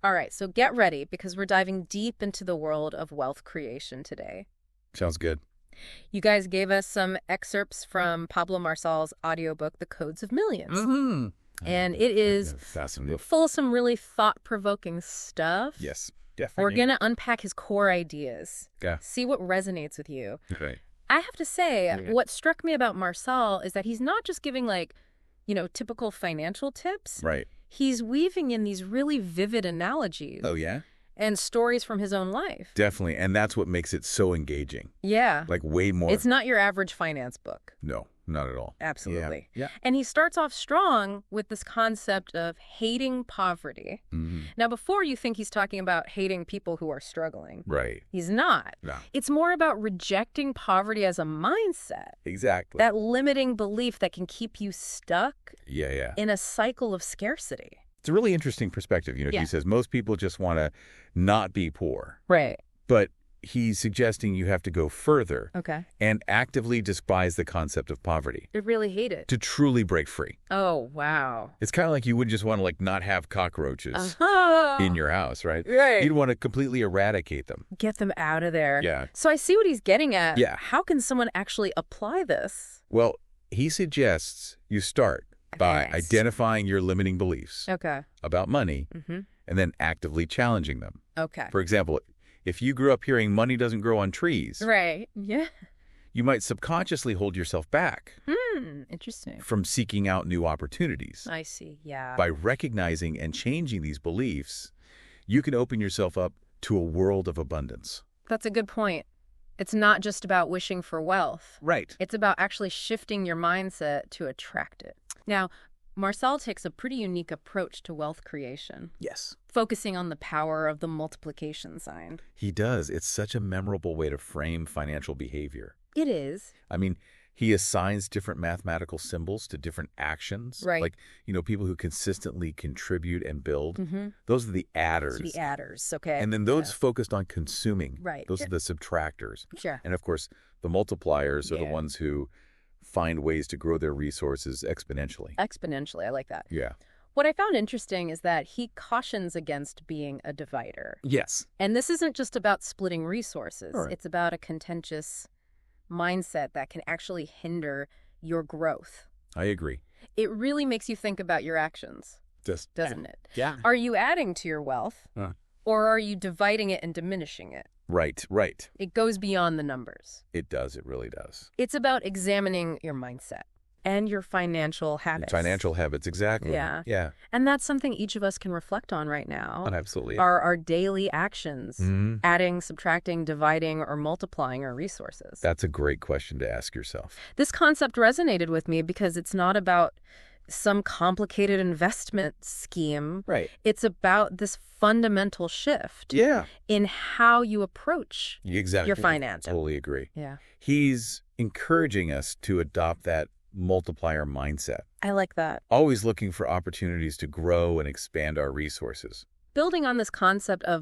All right, so get ready because we're diving deep into the world of wealth creation today. Sounds good. You guys gave us some excerpts from Pablo Marçal's audiobook, The Codes of Millions. Mm-hmm. And it is Fascinating. full of some really thought-provoking stuff. Yes, definitely. We're going to unpack his core ideas, Yeah. see what resonates with you. Right. I have to say, Yeah. what struck me about Marçal is that he's not just giving, typical financial tips. Right. He's weaving in these really vivid analogies Oh, yeah? and stories from his own life. Definitely. And that's what makes it so engaging. Yeah. Like way more. It's not your average finance book. No, not at all. Absolutely. Yeah. And he starts off strong with this concept of hating poverty. Mm-hmm. Now, before you think he's talking about hating people who are struggling, Right. he's not. No. It's more about rejecting poverty as a mindset, Exactly. that limiting belief that can keep you stuck Yeah. in a cycle of scarcity. It's a really interesting perspective. Yeah. He says most people just want to not be poor. Right. But he's suggesting you have to go further Okay. and actively despise the concept of poverty I really hate it. to truly break free. Oh, wow. It's kind of like you would just want to not have cockroaches Uh-huh. in your house, right? Right. You'd want to completely eradicate them. Get them out of there. Yeah. So I see what he's getting at. Yeah. How can someone actually apply this? Well, he suggests you start by Okay. identifying your limiting beliefs Okay. about money Mm-hmm. and then actively challenging them. Okay. For example, if you grew up hearing money doesn't grow on trees, Right. Yeah. you might subconsciously hold yourself back Interesting. from seeking out new opportunities. I see. Yeah. By recognizing and changing these beliefs, you can open yourself up to a world of abundance. That's a good point. It's not just about wishing for wealth. Right. It's about actually shifting your mindset to attract it. Now, Marçal takes a pretty unique approach to wealth creation, Yes. focusing on the power of the multiplication sign. He does. It's such a memorable way to frame financial behavior. It is. I mean, he assigns different mathematical symbols to different actions. Right. Like, people who consistently contribute and build. Mm-hmm. Those are the adders. So the adders, okay. And then those Yeah. focused on consuming. Right. Those are the subtractors. Sure. And of course, the multipliers are the Yeah. ones who find ways to grow their resources exponentially. Exponentially, I like that. Yeah. What I found interesting is that he cautions against being a divider. Yes. And this isn't just about splitting resources. Right. It's about a contentious mindset that can actually hinder your growth. I agree. It really makes you think about your actions, Just doesn't it? Yeah. Are you adding to your wealth, or are you dividing it and diminishing it? Right. It goes beyond the numbers. It does. It really does. It's about examining your mindset and your financial habits. Financial habits, exactly. Yeah. Yeah. And that's something each of us can reflect on right now. Absolutely. Our daily actions, Mhm. adding, subtracting, dividing, or multiplying our resources. That's a great question to ask yourself. This concept resonated with me because it's not about some complicated investment scheme. Right. It's about this fundamental shift Yeah. in how you approach Exactly. your finances. Totally agree. Yeah, He's encouraging us to adopt that multiplier mindset, I like that. always looking for opportunities to grow and expand our resources. Building on this concept of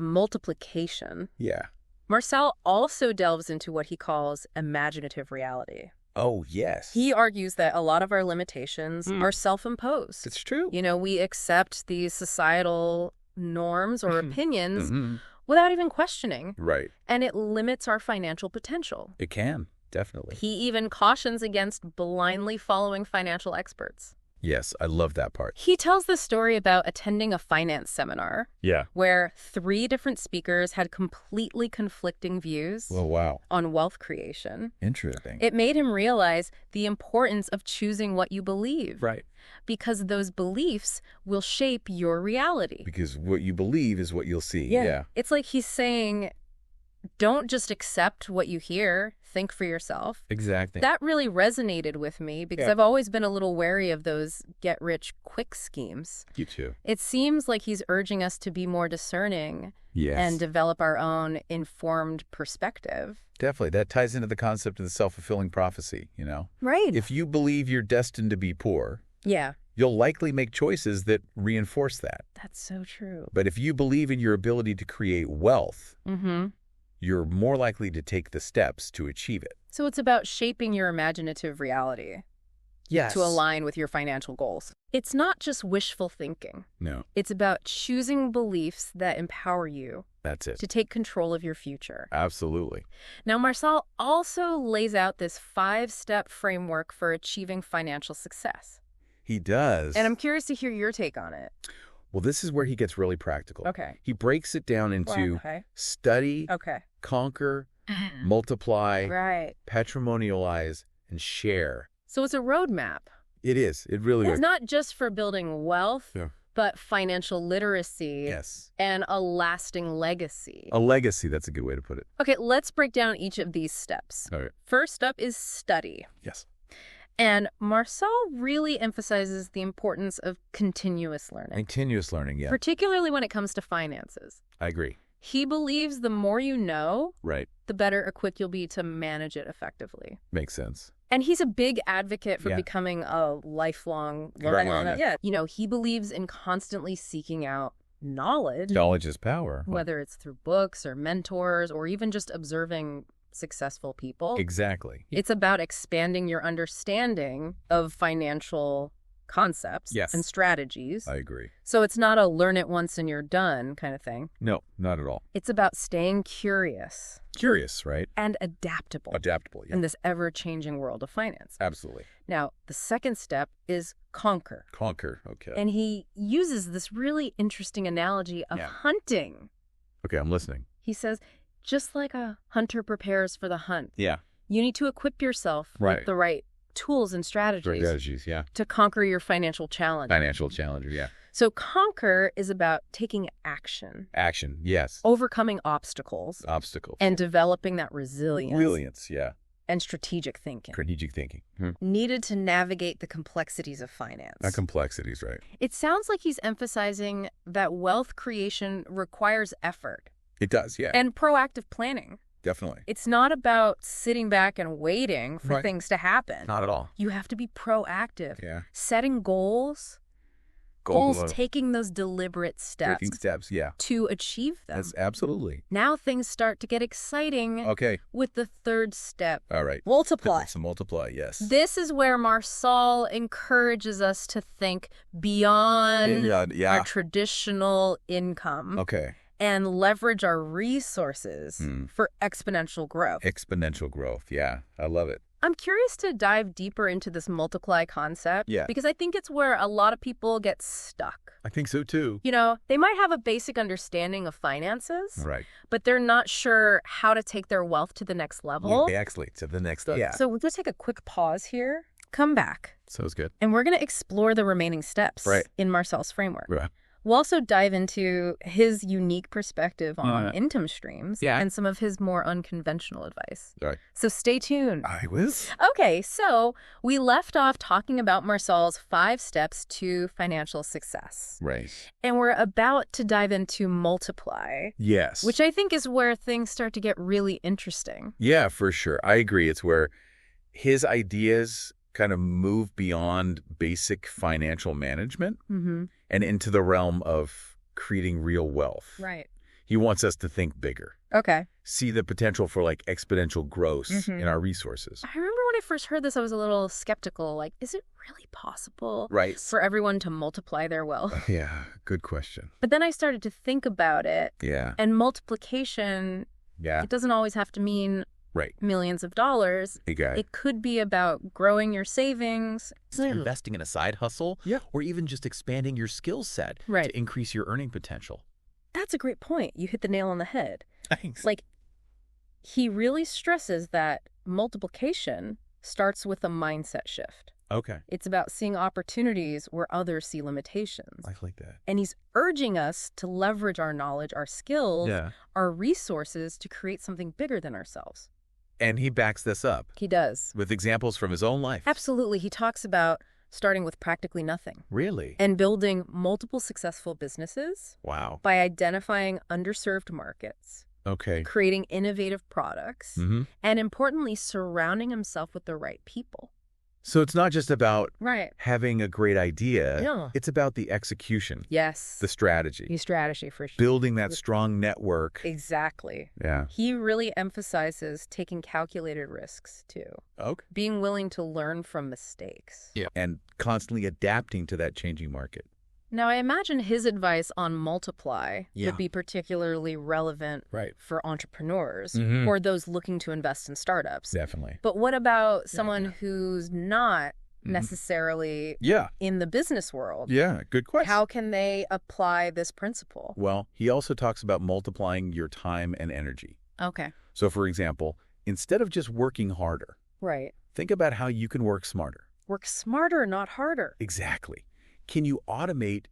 multiplication, Yeah. Marçal also delves into what he calls imaginative reality. Oh, yes. He argues that a lot of our limitations are self-imposed. It's true. We accept these societal norms or opinions Mhm. without even questioning, Right. and it limits our financial potential. It can, definitely. He even cautions against blindly following financial experts. Yes, I love that part. He tells the story about attending a finance seminar Yeah. where 3 different speakers had completely conflicting views Well, wow. on wealth creation. Interesting. It made him realize the importance of choosing what you believe, Right. because those beliefs will shape your reality. Because what you believe is what you'll see. Yeah. It's like he's saying, don't just accept what you hear, think for yourself. Exactly. That really resonated with me because Yeah. I've always been a little wary of those get-rich-quick schemes. You too. It seems like he's urging us to be more discerning Yes. and develop our own informed perspective. Definitely. That ties into the concept of the self-fulfilling prophecy, Right. If you believe you're destined to be poor, Yeah, you'll likely make choices that reinforce that. that's so true. But if you believe in your ability to create wealth, Mm-hmm. you're more likely to take the steps to achieve it. So it's about shaping your imaginative reality. Yes. to align with your financial goals. It's not just wishful thinking. No, It's about choosing beliefs that empower you that's it. to take control of your future. Absolutely. Now, Marcel also lays out this 5-step framework for achieving financial success. He does. And I'm curious to hear your take on it. Well, this is where he gets really practical. Okay. He breaks it down into study, Okay. conquer, multiply, Right. patrimonialize, and share. So it's a roadmap. It is. It really It's is. not just for building wealth, Yeah. but financial literacy Yes. and a lasting legacy. A legacy, that's a good way to put it. Okay, let's break down each of these steps. All right. First up is study. Yes. And Marcel really emphasizes the importance of continuous learning, Continuous learning, yeah. particularly when it comes to finances. I agree. He believes the more you know, Right. the better equipped you'll be to manage it effectively. Makes sense. And he's a big advocate for Yeah. becoming a lifelong Right, learner. yeah. You know, he believes in constantly seeking out knowledge, Knowledge is power. whether it's through books or mentors or even just observing successful people. Exactly. It's about expanding your understanding of financial concepts Yes. and strategies. I agree. So it's not a learn it once and you're done kind of thing. No, not at all. It's about staying curious Curious, right? and adaptable Adaptable, yeah. in this ever-changing world of finance. Absolutely. Now, the second step is conquer. Conquer, okay. And he uses this really interesting analogy of Yeah. hunting. Okay, I'm listening. He says, just like a hunter prepares for the hunt, Yeah. you need to equip yourself Right. with the right tools and strategies Strategies, yeah. to conquer your financial challenge. Financial challenger, yeah. So conquer is about taking action, Action, yes. overcoming obstacles, Obstacles. and developing that resilience Brilliance, yeah. and strategic thinking Strategic thinking. needed to navigate the complexities of finance. Not complexities, right? It sounds like he's emphasizing that wealth creation requires effort It does, yeah. and proactive planning. Definitely. It's not about sitting back and waiting for Right. things to happen. Not at all. You have to be proactive. Yeah. Setting goals, taking those deliberate steps Taking steps, yeah. to achieve them. That's absolutely. Now things start to get exciting Okay. with the third step. All right. Multiply. So multiply, yes. This is where Marcel encourages us to think beyond Yeah. our traditional income Okay. and leverage our resources for exponential growth. Exponential growth, yeah. I love it. I'm curious to dive deeper into this multiply concept Yeah. because I think it's where a lot of people get stuck. I think so too. You know, they might have a basic understanding of finances, Right. but they're not sure how to take their wealth to the next level. Actually, to the next. Yeah. So we're going to take a quick pause here, come back, Sounds good. and we're going to explore the remaining steps Right. in Marcel's framework. Right. We'll also dive into his unique perspective on income streams and some of his more unconventional advice. Right. So stay tuned. I will. Okay, so we left off talking about Marcel's 5 steps to financial success. Right. And we're about to dive into multiply, Yes. which I think is where things start to get really interesting. Yeah, for sure. I agree. It's where his ideas kind of move beyond basic financial management and into the realm of creating real wealth. Right. He wants us to think bigger, Okay. see the potential for like exponential growth in our resources. I remember when I first heard this, I was a little skeptical. Like, is it really possible Right. for everyone to multiply their wealth? Yeah, good question. But then I started to think about it, Yeah. and multiplication, Yeah. it doesn't always have to mean Right. millions of dollars. Okay. It could be about growing your savings. Investing in a side hustle, Yeah. or even just expanding your skill set Right. to increase your earning potential. That's a great point. You hit the nail on the head. Thanks. Like, he really stresses that multiplication starts with a mindset shift. Okay. It's about seeing opportunities where others see limitations. I like that. And he's urging us to leverage our knowledge, our skills, Yeah. our resources to create something bigger than ourselves. And he backs this up He does. with examples from his own life. Absolutely. He talks about starting with practically nothing Really? and building multiple successful businesses Wow. by identifying underserved markets, Okay. creating innovative products, Mm-hmm. and importantly, surrounding himself with the right people. So it's not just about Right. having a great idea. Yeah. It's about the execution, Yes. the strategy, The strategy for sure. building that strong network. Exactly. Yeah. He really emphasizes taking calculated risks, too. Okay. Being willing to learn from mistakes. Yeah. And constantly adapting to that changing market. Now, I imagine his advice on multiply Yeah. would be particularly relevant Right. for entrepreneurs Mhm. or those looking to invest in startups. Definitely. But what about someone yeah. who's not Mhm. necessarily Yeah. in the business world? Yeah. Good question. How can they apply this principle? Well, he also talks about multiplying your time and energy. Okay. So, for example, instead of just working harder, Right. think about how you can work smarter. Work smarter, not harder. Exactly. Can you automate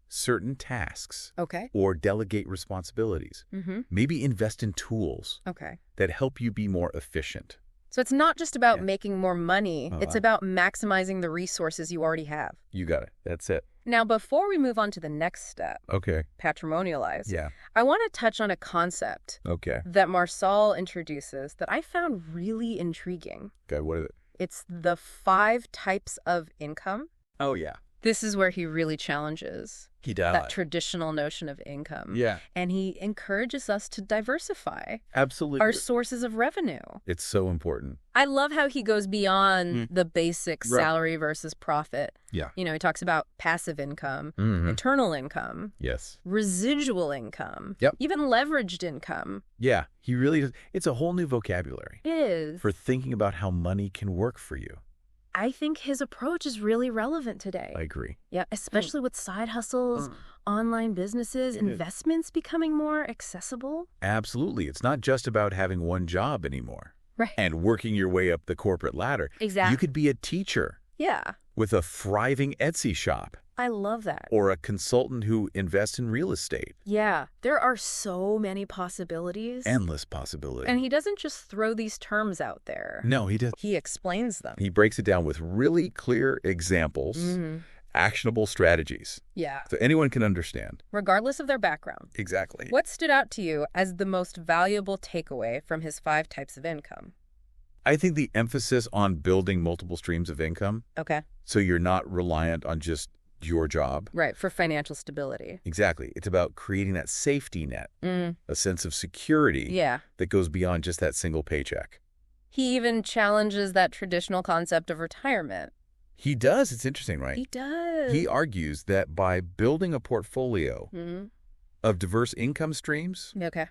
certain tasks Okay. or delegate responsibilities? Mm-hmm. Maybe invest in tools Okay. that help you be more efficient. So it's not just about Yeah. making more money. It's about maximizing the resources you already have. You got it. That's it. Now, before we move on to the next step, Okay. patrimonialize, Yeah. I want to touch on a concept Okay. that Marçal introduces that I found really intriguing. Okay. What is it? It's the 5 types of income. Oh, yeah. This is where he really challenges He does. that traditional notion of income. Yeah. And he encourages us to diversify Absolutely. our sources of revenue. It's so important. I love how he goes beyond the basic Right. salary versus profit. Yeah. You know, he talks about passive income, Mhm. internal income, Yes. residual income, Yep. even leveraged income. Yeah. He really does. It's a whole new vocabulary Is for thinking about how money can work for you. I think his approach is really relevant today. I agree. Yeah, especially with side hustles, online businesses, investments becoming more accessible. Absolutely. It's not just about having one job anymore Right. and working your way up the corporate ladder. Exactly. You could be a teacher Yeah, with a thriving Etsy shop I love that. or a consultant who invests in real estate. Yeah, there are so many possibilities. Endless possibility. And he doesn't just throw these terms out there. No, he does. He explains them. He breaks it down with really clear examples, actionable strategies, Yeah, so anyone can understand. regardless of their background. Exactly. What stood out to you as the most valuable takeaway from his 5 types of income? I think the emphasis on building multiple streams of income Okay. so you're not reliant on just your job. Right, for financial stability. Exactly. It's about creating that safety net, Mm, a sense of security yeah. that goes beyond just that single paycheck. He even challenges that traditional concept of retirement. He does. It's interesting, right? He does. He argues that by building a portfolio Mhm. of diverse income streams, Okay.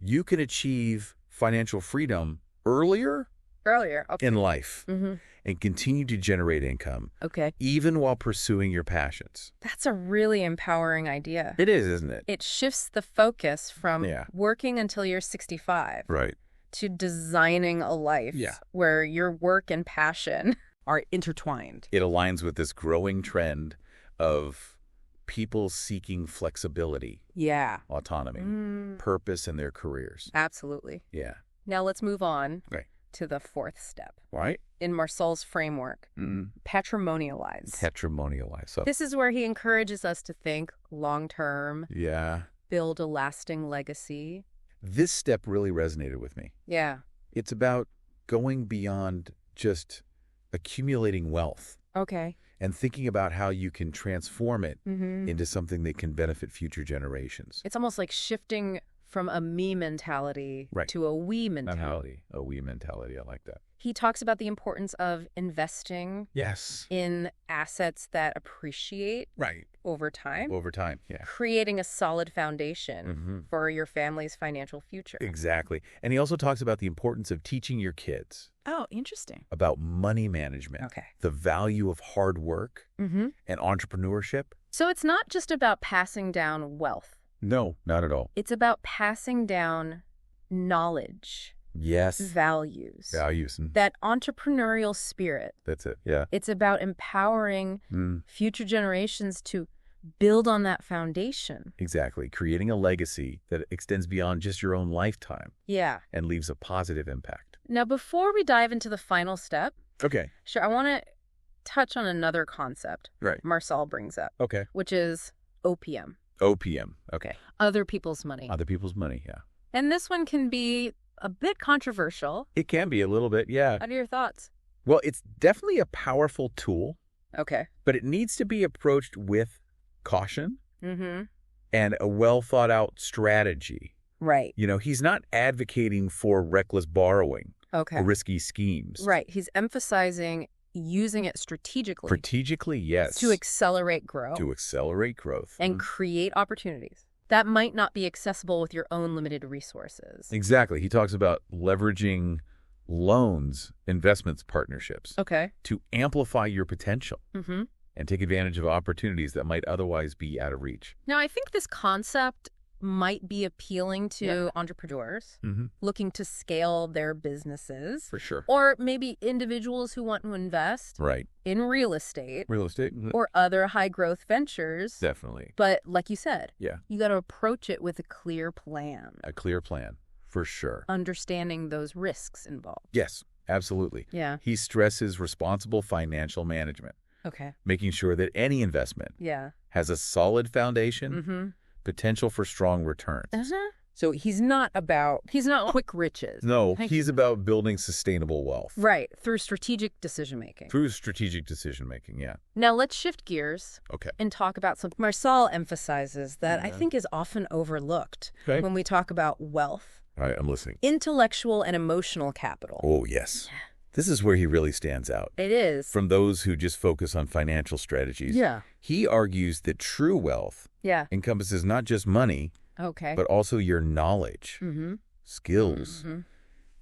you can achieve financial freedom earlier Earlier. Okay. in life Mm-hmm. and continue to generate income, Okay. even while pursuing your passions. That's a really empowering idea. It is, isn't it? It shifts the focus from Yeah. working until you're 65 Right. to designing a life Yeah. where your work and passion are intertwined. It aligns with this growing trend of people seeking flexibility, Yeah. autonomy, Mm, purpose in their careers. absolutely. Yeah. Now let's move on Right. to the 4th step. Right? In Marçal's framework, patrimonialize. Patrimonialize. So, This is where he encourages us to think long-term, yeah. build a lasting legacy. This step really resonated with me. Yeah. It's about going beyond just accumulating wealth Okay. and thinking about how you can transform it Mm-hmm. into something that can benefit future generations. It's almost like shifting from a me mentality Right. to a we mentality. A we mentality. I like that. He talks about the importance of investing Yes. in assets that appreciate Right. over time, Over time. Yeah. creating a solid foundation Mhm. for your family's financial future. Exactly. And he also talks about the importance of teaching your kids Oh, interesting. about money management, Okay. the value of hard work Mm-hmm. and entrepreneurship. So it's not just about passing down wealth. No, not at all. It's about passing down knowledge, Yes. values, Values. that entrepreneurial spirit. That's it. Yeah. It's about empowering Mm, future generations to build on that foundation. exactly. Creating a legacy that extends beyond just your own lifetime Yeah. and leaves a positive impact. Now, before we dive into the final step, Okay. sure, I want to touch on another concept Right. Marçal brings up, Okay. which is OPM, OPM. Okay. other people's money. Other people's money. Yeah. And this one can be a bit controversial. It can be a little bit. Yeah. What are your thoughts? Well, it's definitely a powerful tool, Okay. but it needs to be approached with caution Mm-hmm. and a well-thought-out strategy. Right. You know, he's not advocating for reckless borrowing Okay. or risky schemes. Right. He's emphasizing using it strategically Strategically, yes. to accelerate growth To accelerate growth. and create opportunities that might not be accessible with your own limited resources. Exactly. He talks about leveraging loans, investments, partnerships Okay. to amplify your potential Mm-hmm. and take advantage of opportunities that might otherwise be out of reach. Now, I think this concept might be appealing to entrepreneurs Mm-hmm. looking to scale their businesses, For sure. or maybe individuals who want to invest Right. in real estate Real estate? or other high-growth ventures. Definitely. But like you said, Yeah. you got to approach it with a clear plan, A clear plan. For sure. understanding those risks involved. Yes, absolutely. Yeah. He stresses responsible financial management, Okay. making sure that any investment Yeah. has a solid foundation, Mm-hmm. potential for strong returns. So he's not quick riches. No, Thank he's you. about building sustainable wealth. Right. Through strategic decision-making. Through strategic decision-making, yeah. Now let's shift gears Okay. and talk about something Marcel emphasizes that I think is often overlooked Okay. when we talk about wealth. All right, I'm listening. Intellectual and emotional capital. Oh, yes. This is where he really stands out. It is. From those who just focus on financial strategies. Yeah. He argues that true wealth Yeah. encompasses not just money, Okay. but also your knowledge, Mm-hmm. skills, Mm-hmm.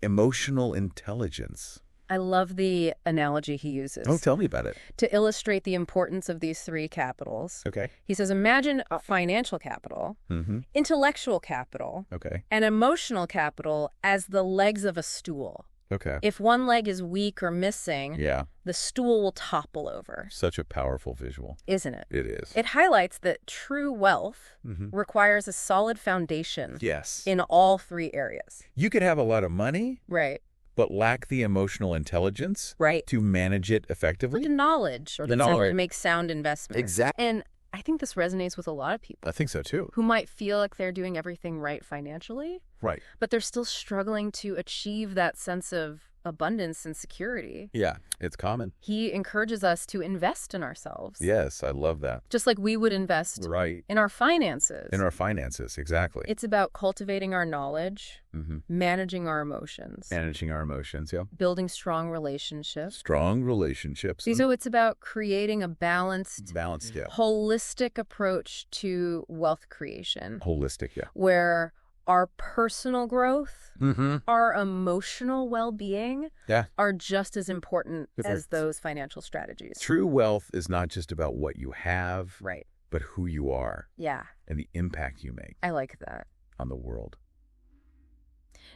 emotional intelligence. I love the analogy he uses Oh, tell me about it. to illustrate the importance of these three capitals. Okay. He says, imagine financial capital, Mm-hmm. intellectual capital, Okay. and emotional capital as the legs of a stool. Okay. If one leg is weak or missing, Yeah. the stool will topple over, Such a powerful visual. isn't it? It is. It highlights that true wealth Mm-hmm. requires a solid foundation Yes. in all three areas. You could have a lot of money, Right. but lack the emotional intelligence Right. to manage it The effectively. knowledge or The to knowledge. make sound investments. Exactly. And I think this resonates with a lot of people I think so, too. who might feel like they're doing everything right financially, Right. but they're still struggling to achieve that sense of abundance and security. Yeah. It's common. He encourages us to invest in ourselves. Yes, I love that. Just like we would invest Right. in our finances. In our finances, exactly. It's about cultivating our knowledge, Mm-hmm. managing our emotions, Managing our emotions, yeah. building strong relationships. Strong relationships. So it's about creating a balanced, Balanced, yeah. holistic approach to wealth creation, Holistic, yeah. where our personal growth, Mm-hmm. our emotional well-being Yeah. are just as important as Perfect. those financial strategies. True wealth is not just about what you have, Right. but who you are Yeah, and the impact you make I like that. on the world.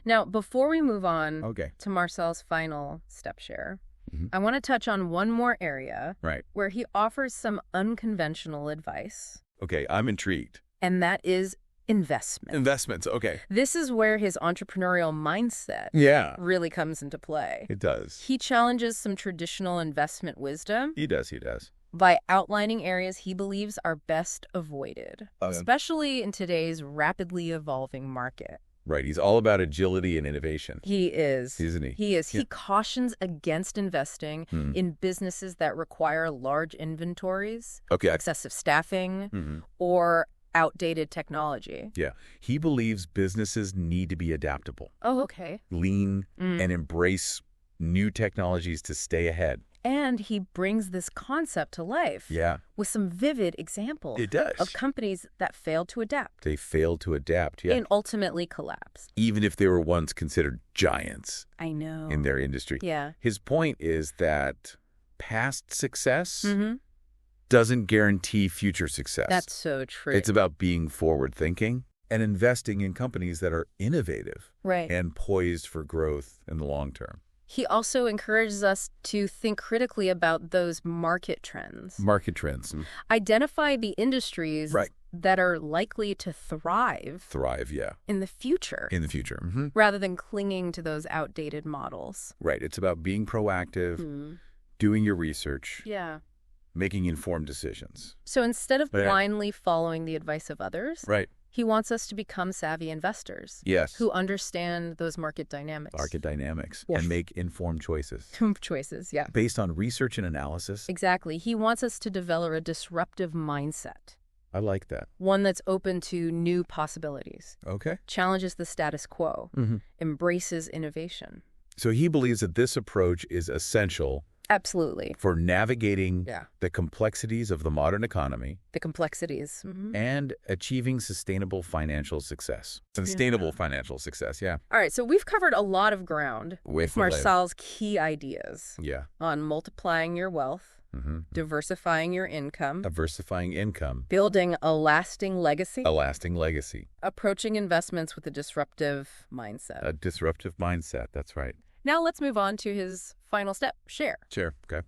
Now, before we move on Okay. to Marcel's final step share, Mhm. I want to touch on one more area Right. where he offers some unconventional advice, Okay, I'm intrigued. and that is investment. Investments, okay. This is where his entrepreneurial mindset Yeah, really comes into play. it does. He challenges some traditional investment wisdom He does. by outlining areas he believes are best avoided, Okay. especially in today's rapidly evolving market. Right, he's all about agility and innovation, He is. isn't he? He is. Yeah. He cautions against investing Hmm. in businesses that require large inventories, Okay. excessive staffing, Mhm. or outdated technology. Yeah, he believes businesses need to be adaptable, Oh, okay. lean, Mm. and embrace new technologies to stay ahead. And he brings this concept to life Yeah, with some vivid examples it does. of companies that failed to adapt They failed to adapt, yeah. and ultimately collapsed. Even if they were once considered giants I know. in their industry. Yeah. His point is that past success Mm-hmm. doesn't guarantee future success. That's so true. It's about being forward-thinking and investing in companies that are innovative right. and poised for growth in the long term. He also encourages us to think critically about those market trends. Market trends. Identify the industries Right. that are likely to thrive Thrive, yeah, in the future in the future. Mm-hmm. rather than clinging to those outdated models. Right. It's about being proactive, Hmm. doing your research, Yeah. making informed decisions. So instead of Yeah. blindly following the advice of others, Right. He wants us to become savvy investors. Yes. Who understand those market dynamics. Market dynamics. Yes. And make informed choices. Choices, yeah. Based on research and analysis. Exactly. He wants us to develop a disruptive mindset. I like that. One that's open to new possibilities. Okay. Challenges the status quo. Embraces innovation. So he believes that this approach is essential Absolutely. for navigating Yeah. the complexities of the modern economy The complexities. and achieving sustainable financial success. Sustainable financial success, yeah. All right, so we've covered a lot of ground with Marcel's key ideas Yeah. on multiplying your wealth, diversifying your income, Diversifying income, building a lasting legacy, a lasting legacy, approaching investments with a disruptive mindset. a disruptive mindset. That's right. Now let's move on to his final step, share. Sure. Okay.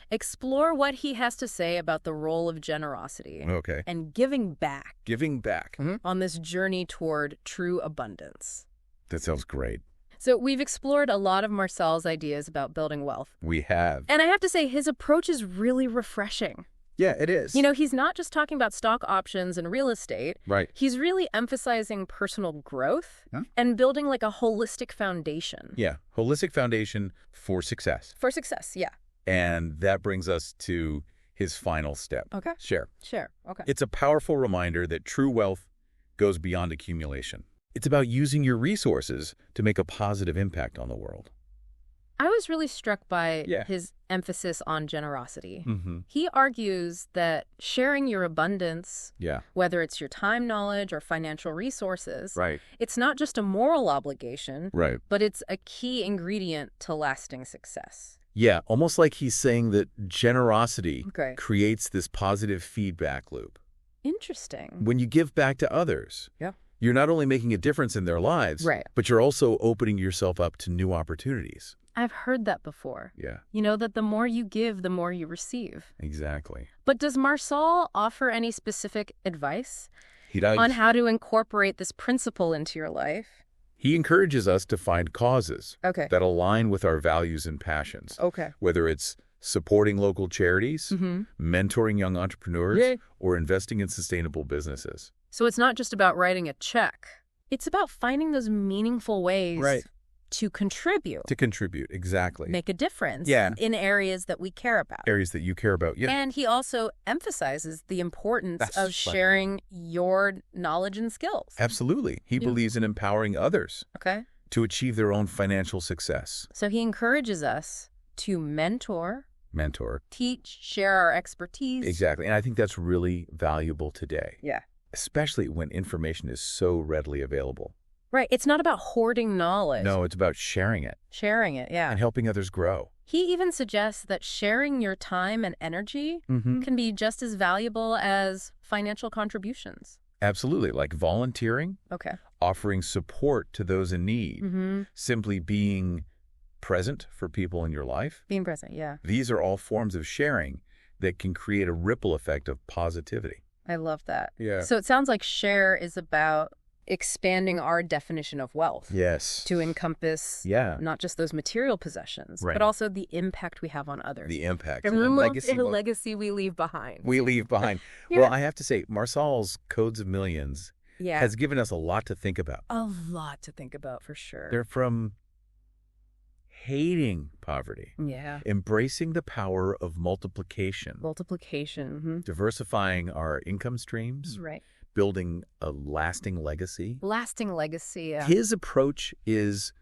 Explore what he has to say about the role of generosity Okay. and giving back Giving back. on this journey toward true abundance. That sounds great. So we've explored a lot of Marcel's ideas about building wealth. We have. And I have to say, his approach is really refreshing. Yeah, it is. You know, he's not just talking about stock options and real estate. Right. He's really emphasizing personal growth and building like a holistic foundation. Yeah. Holistic foundation for success. For success, yeah. And that brings us to his final step. Okay. Share. Sure. Okay. It's a powerful reminder that true wealth goes beyond accumulation. It's about using your resources to make a positive impact on the world. I was really struck by Yeah. his emphasis on generosity. Mm-hmm. He argues that sharing your abundance, Yeah. whether it's your time, knowledge, or financial resources, Right. it's not just a moral obligation, Right. but it's a key ingredient to lasting success. Yeah. Almost like he's saying that generosity Okay. creates this positive feedback loop. Interesting. When you give back to others, Yeah. you're not only making a difference in their lives, Right. but you're also opening yourself up to new opportunities. I've heard that before. Yeah, You know, that the more you give, the more you receive. exactly. But does Marcel offer any specific advice He does. on how to incorporate this principle into your life? He encourages us to find causes Okay. that align with our values and passions, Okay. whether it's supporting local charities, mentoring young entrepreneurs, Yeah. or investing in sustainable businesses. So it's not just about writing a check. It's about finding those meaningful ways Right. to contribute, To contribute, exactly. make a difference Yeah. in areas that we care about. Areas that you care about. Yeah, And he also emphasizes the importance That's of right. sharing your knowledge and skills. absolutely. He believes in empowering others Okay? to achieve their own financial success. So he encourages us to mentor, Mentor. teach, share our expertise. Exactly. And I think that's really valuable today, Yeah. especially when information is so readily available. Right. It's not about hoarding knowledge. No, it's about sharing it Sharing it, yeah. and helping others grow. He even suggests that sharing your time and energy Mm-hmm. can be just as valuable as financial contributions. Absolutely. Like volunteering, Okay. offering support to those in need, Mm-hmm. simply being present for people in your life. Being present, yeah. These are all forms of sharing that can create a ripple effect of positivity. I love that. Yeah. So it sounds like share is about expanding our definition of wealth Yes. to encompass Yeah. not just those material possessions, Right. but also the impact we have on others. The impact. and the the legacy legacy we leave behind. we leave behind. Yeah. Well, I have to say, Marcel's Codes of Millions Yeah. has given us a lot to think about. A lot to think about for sure. They're from hating poverty, Yeah. embracing the power of multiplication, Multiplication. diversifying our income streams, Right. building a lasting legacy. Lasting legacy, yeah. His approach is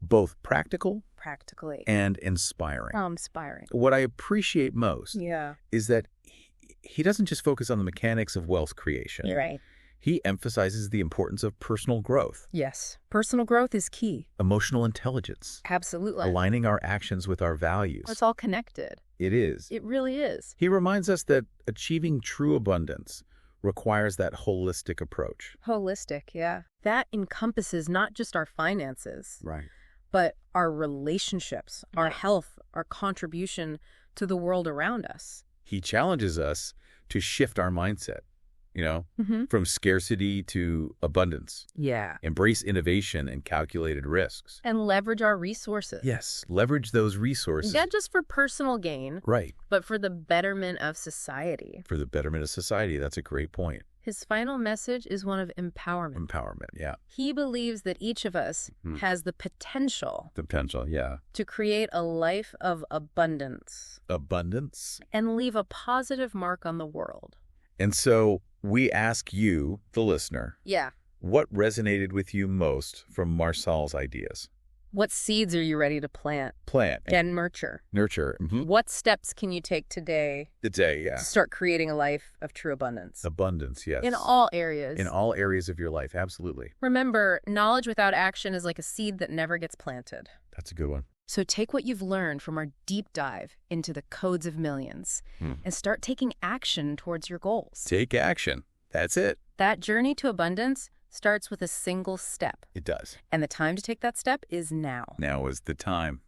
both practical Practically. and inspiring. Inspiring. What I appreciate most Yeah. is that he doesn't just focus on the mechanics of wealth creation. You're right. He emphasizes the importance of personal growth, Yes. Personal growth is key. emotional intelligence, Absolutely. aligning our actions with our values. It's all connected. It is. It really is. He reminds us that achieving true abundance requires that holistic approach. Holistic, yeah. That encompasses not just our finances, Right. but our relationships, our health, our contribution to the world around us. He challenges us to shift our mindset, from scarcity to abundance, Yeah. embrace innovation and calculated risks. And leverage our resources. Yes, leverage those resources. Not just for personal gain, Right. but for the betterment of society. For the betterment of society. That's a great point. His final message is one of empowerment. Empowerment, yeah. He believes that each of us has the potential Yeah. to create a life of abundance Abundance. and leave a positive mark on the world. And so we ask you, the listener, Yeah. what resonated with you most from Marcel's ideas? What seeds are you ready to plant Plant. and nurture? Nurture. What steps can you take today Today, yeah. to start creating a life of true abundance? Abundance, yes. In all areas. In all areas of your life, absolutely. Remember, knowledge without action is like a seed that never gets planted. That's a good one. So take what you've learned from our deep dive into the codes of millions and start taking action towards your goals. Take action. That's it. That journey to abundance starts with a single step. It does. And the time to take that step is now. Now is the time.